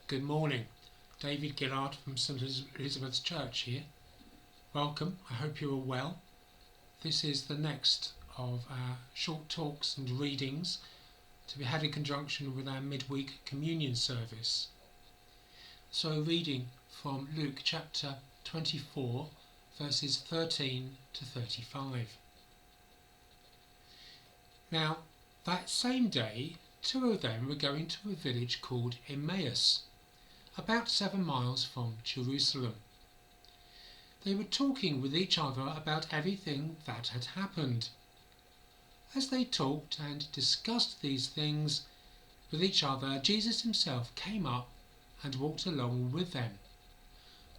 Good morning. David Gillard from St Elizabeth's Church here. Welcome. I hope you are well. This is the next of our short talks and readings to be had in conjunction with our midweek communion service. So, reading from Luke chapter 24, verses 13 to 35. Now, that same day, two of them were going to a village called Emmaus, about 7 miles from Jerusalem. They were talking with each other about everything that had happened. As they talked and discussed these things with each other, Jesus himself came up and walked along with them,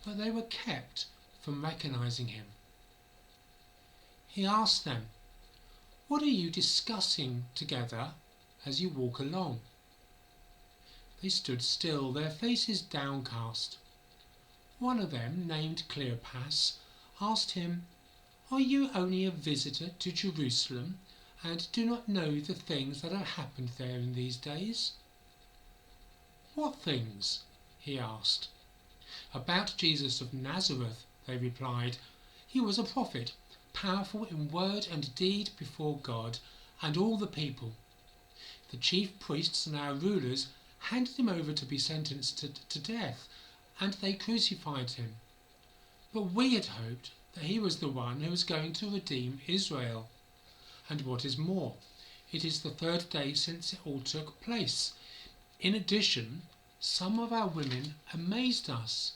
but they were kept from recognizing him. He asked them, "What are you discussing together as you walk along?" They stood still, their faces downcast. One of them, named Cleopas, asked him, "Are you only a visitor to Jerusalem and do not know the things that have happened there in these days?" "What things?" he asked. "About Jesus of Nazareth," they replied. "He was a prophet, powerful in word and deed before God and all the people. The chief priests and our rulers handed him over to be sentenced to death, and they crucified him. But we had hoped that he was the one who was going to redeem Israel. And what is more, it is the third day since it all took place. In addition, some of our women amazed us.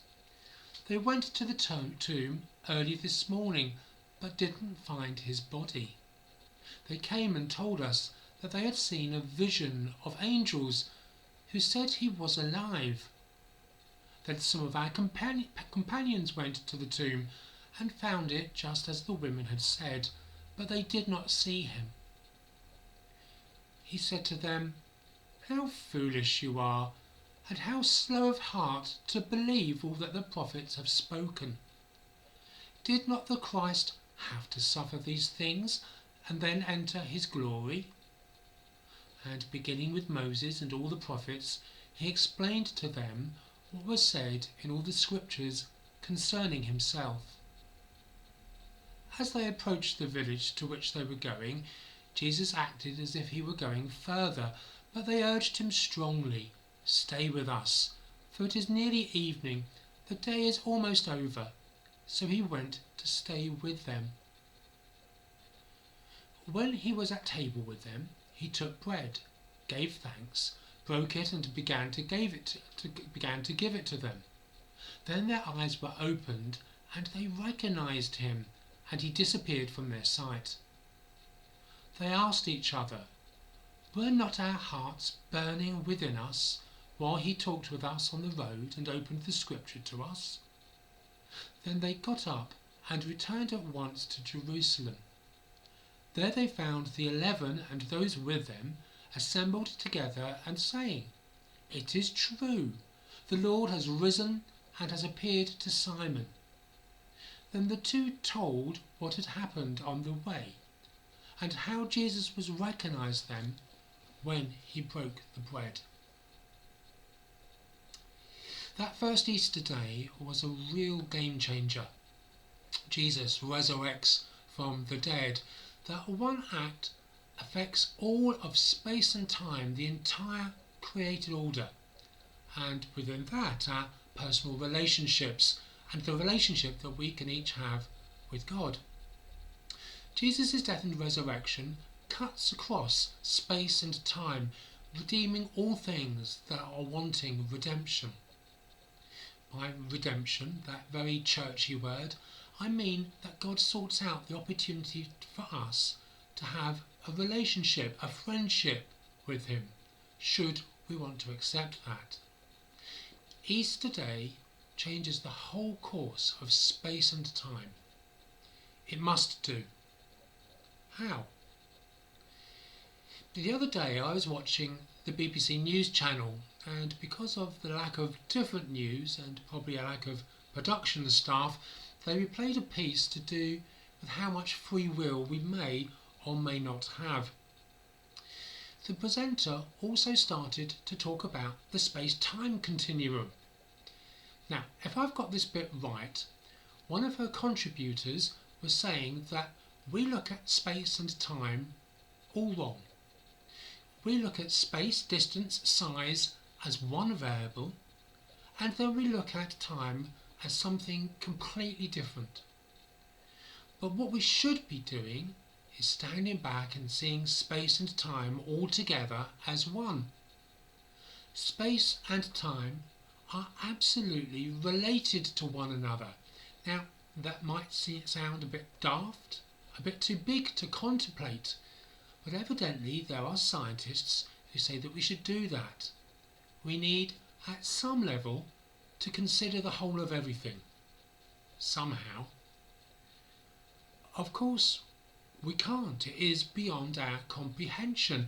They went to the tomb early this morning, but didn't find his body. They came and told us that they had seen a vision of angels who said he was alive. Then some of our companions went to the tomb and found it just as the women had said, but they did not see him." He said to them, "How foolish you are, and how slow of heart to believe all that the prophets have spoken. Did not the Christ have to suffer these things and then enter his glory?" And beginning with Moses and all the prophets, he explained to them what was said in all the scriptures concerning himself. As they approached the village to which they were going, Jesus acted as if he were going further, but they urged him strongly, "Stay with us, for it is nearly evening, the day is almost over." So he went to stay with them. When he was at table with them, he took bread, gave thanks, broke it, and began to give it to them. Then their eyes were opened, and they recognized him, and he disappeared from their sight. They asked each other, "Were not our hearts burning within us while he talked with us on the road and opened the scripture to us?" Then they got up and returned at once to Jerusalem. There they found the 11 and those with them assembled together and saying, "It is true, the Lord has risen and has appeared to Simon." Then the two told what had happened on the way, and how Jesus was recognized them when he broke the bread. That first Easter day was a real game changer. Jesus resurrects from the dead. That one act affects all of space and time, the entire created order, and within that our personal relationships and the relationship that we can each have with God. Jesus' death and resurrection cuts across space and time, redeeming all things that are wanting redemption. By redemption, that very churchy word, I mean that God sorts out the opportunity for us to have a relationship, a friendship with him, should we want to accept that. Easter Day changes the whole course of space and time. It must do. How? The other day I was watching the BBC News channel, and because of the lack of different news and probably a lack of production staff, they replayed a piece to do with how much free will we may or may not have. the presenter also started to talk about the space-time continuum. Now, if I've got this bit right, one of her contributors was saying that we look at space and time all wrong. We look at space, distance, size as one variable, and then we look at time as something completely different. But what we should be doing is standing back and seeing space and time all together as one. Space and time are absolutely related to one another. Now, that might sound a bit daft, a bit too big to contemplate, but evidently there are scientists who say that we should do that. We need, at some level, to consider the whole of everything, somehow. Of course, we can't. It is beyond our comprehension.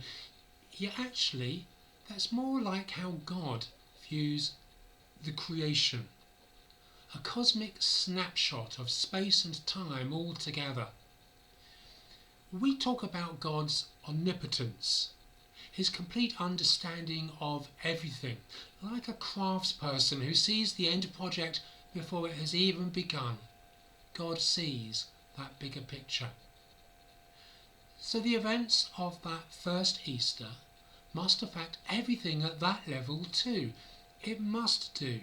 Yet actually, that's more like how God views the creation. A cosmic snapshot of space and time all together. We talk about God's omnipotence, his complete understanding of everything, like a craftsperson who sees the end project before it has even begun. God sees that bigger picture. So the events of that first Easter must affect everything at that level too. It must do.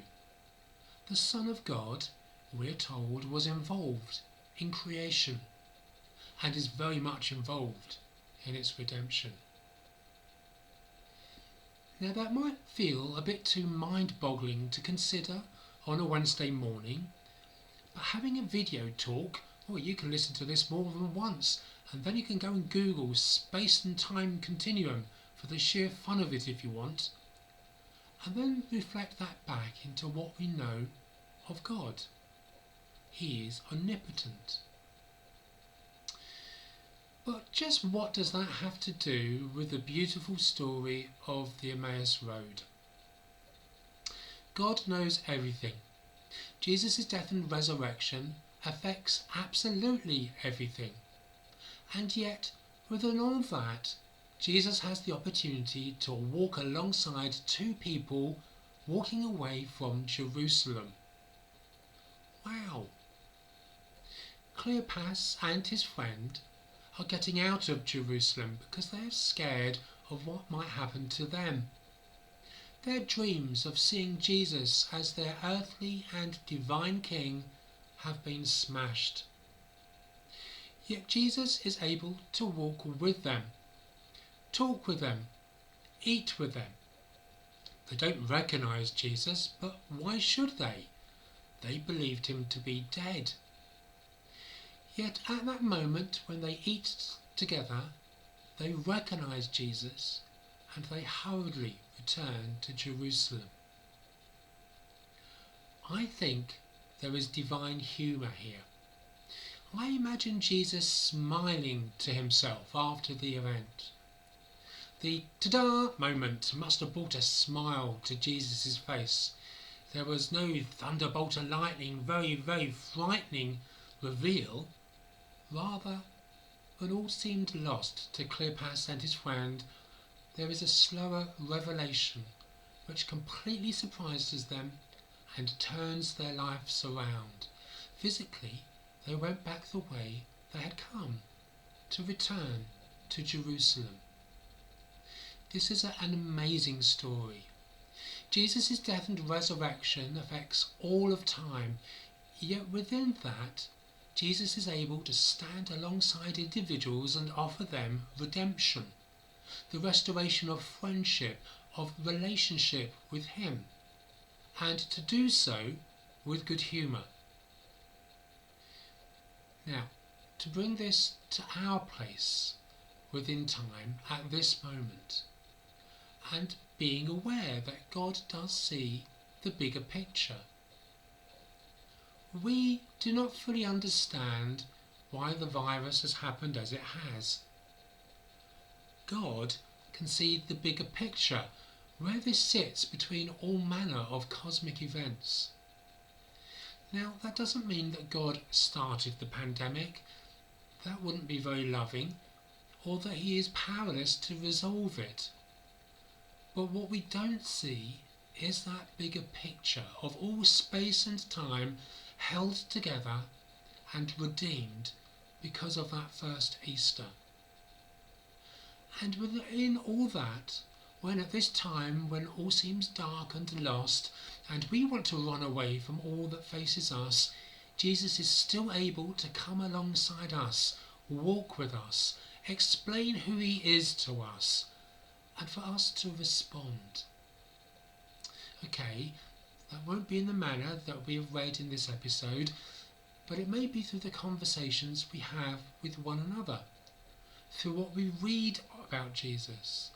The Son of God, we're told, was involved in creation and is very much involved in its redemption. Now that might feel a bit too mind-boggling to consider on a Wednesday morning, but having a video talk, well, you can listen to this more than once, and then you can go and Google space and time continuum for the sheer fun of it if you want, and then reflect that back into what we know of God. He is omnipotent. But just what does that have to do with the beautiful story of the Emmaus Road? God knows everything. Jesus' death and resurrection affects absolutely everything. And yet, within all that, Jesus has the opportunity to walk alongside two people walking away from Jerusalem. Wow! Cleopas and his friend are getting out of Jerusalem because they're scared of what might happen to them. Their dreams of seeing Jesus as their earthly and divine King have been smashed. Yet Jesus is able to walk with them, talk with them, eat with them. They don't recognize Jesus, but why should they? They believed him to be dead. Yet at that moment when they eat together, they recognize Jesus and they hurriedly return to Jerusalem. I think there is divine humour here. I imagine Jesus smiling to himself after the event. The ta-da moment must have brought a smile to Jesus' face. There was no thunderbolt of lightning, very, very frightening reveal. Rather, when all seemed lost to Cleopas and his friend, there is a slower revelation which completely surprises them and turns their lives around. Physically, they went back the way they had come, to return to Jerusalem. This is an amazing story. Jesus' death and resurrection affects all of time, yet within that, Jesus is able to stand alongside individuals and offer them redemption, the restoration of friendship, of relationship with him, and to do so with good humour. Now, to bring this to our place within time at this moment, and being aware that God does see the bigger picture. We do not fully understand why the virus has happened as it has. God can see the bigger picture, where this sits between all manner of cosmic events. Now, that doesn't mean that God started the pandemic. That wouldn't be very loving. or that he is powerless to resolve it. But what we don't see is that bigger picture of all space and time held together and redeemed because of that first Easter. And within all that, when at this time when all seems dark and lost, and we want to run away from all that faces us, Jesus is still able to come alongside us, walk with us, explain who he is to us, and for us to respond. Okay, that won't be in the manner that we have read in this episode, but it may be through the conversations we have with one another, through what we read about Jesus,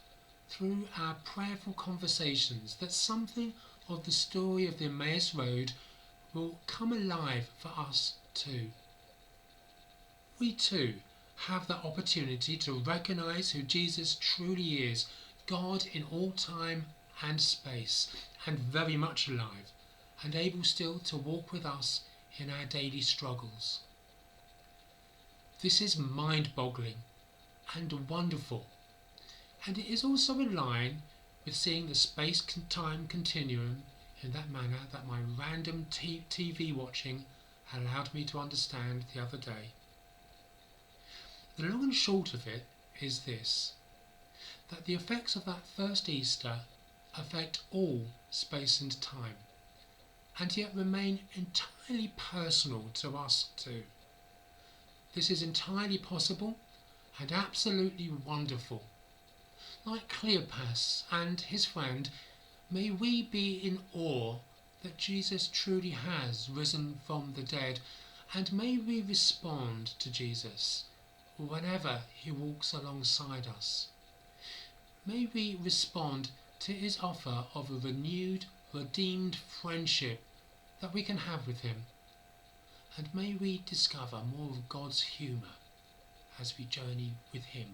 through our prayerful conversations, that something of the story of the Emmaus Road will come alive for us too. We too have that opportunity to recognise who Jesus truly is, God in all time and space, and very much alive, and able still to walk with us in our daily struggles. This is mind-boggling and wonderful, and it is also in line with seeing the space-time continuum in that manner that my random TV watching allowed me to understand the other day. The long and short of it is this, that the effects of that first Easter affect all space and time, and yet remain entirely personal to us too. This is entirely possible and absolutely wonderful. Like Cleopas and his friend, may we be in awe that Jesus truly has risen from the dead, and may we respond to Jesus whenever he walks alongside us. May we respond to his offer of a renewed, redeemed friendship that we can have with him, and may we discover more of God's humour as we journey with him.